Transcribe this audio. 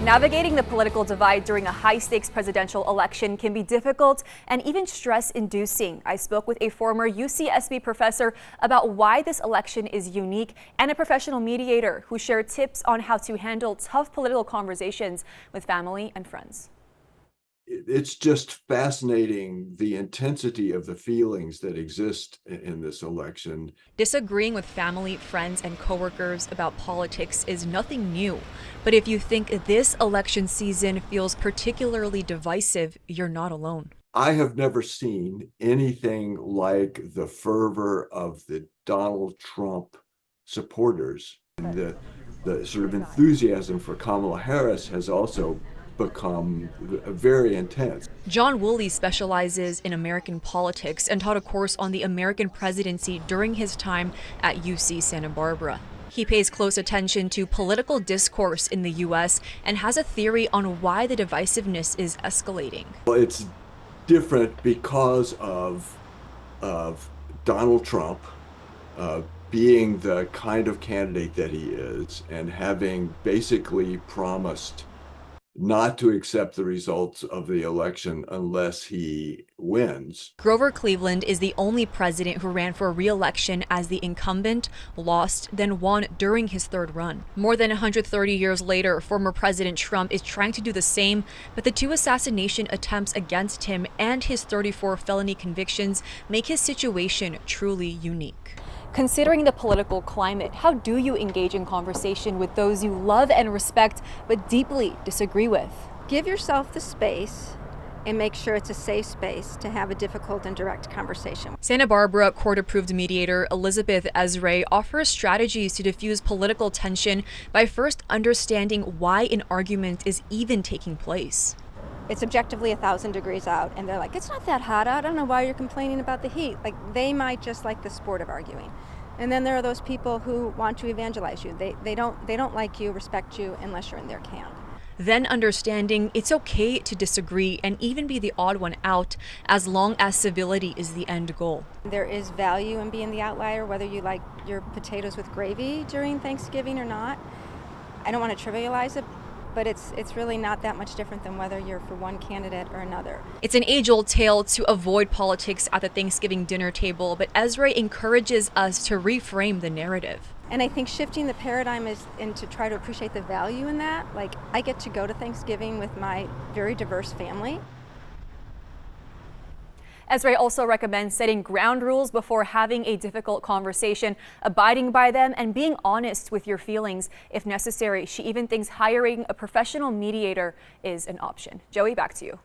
Navigating the political divide during a high-stakes presidential election can be difficult and even stress-inducing. I spoke with a former UCSB professor about why this election is unique and a professional mediator who shared tips on how to handle tough political conversations with family and friends. It's just fascinating the intensity of the feelings that exist in this election. Disagreeing with family, friends, and coworkers about politics is nothing new. But if you think this election season feels particularly divisive, you're not alone. I have never seen anything like the fervor of the Donald Trump supporters. And the sort of enthusiasm for Kamala Harris has also become very intense. John Woolley specializes in American politics and taught a course on the American presidency during his time at UC Santa Barbara. He pays close attention to political discourse in the U.S. and has a theory on why the divisiveness is escalating. Well, it's different because of Donald Trump being the kind of candidate that he is and having basically promised not to accept the results of the election unless he wins. Grover Cleveland is the only president who ran for re-election as the incumbent, lost, then won during his third run. More than 130 years later, former President Trump is trying to do the same, but the 2 assassination attempts against him and his 34 felony convictions make his situation truly unique. Considering the political climate, how do you engage in conversation with those you love and respect but deeply disagree with? Give yourself the space and make sure it's a safe space to have a difficult and direct conversation. Santa Barbara court-approved mediator Elizabeth Ezra offers strategies to diffuse political tension by first understanding why an argument is even taking place. It's objectively 1,000 degrees out and they're like, it's not that hot out, I don't know why you're complaining about the heat. Like, they might just like the sport of arguing. And then there are those people who want to evangelize you. They don't like you, respect you, unless you're in their camp. Then understanding it's okay to disagree and even be the odd one out as long as civility is the end goal. There is value in being the outlier, whether you like your potatoes with gravy during Thanksgiving or not. I don't want to trivialize it, but it's really not that much different than whether you're for one candidate or another. It's an age-old tale to avoid politics at the Thanksgiving dinner table, but Ezra encourages us to reframe the narrative. And I think shifting the paradigm is and to try to appreciate the value in that. Like, I get to go to Thanksgiving with my very diverse family. Ezra also recommends setting ground rules before having a difficult conversation, abiding by them, and being honest with your feelings if necessary. She even thinks hiring a professional mediator is an option. Joey, back to you.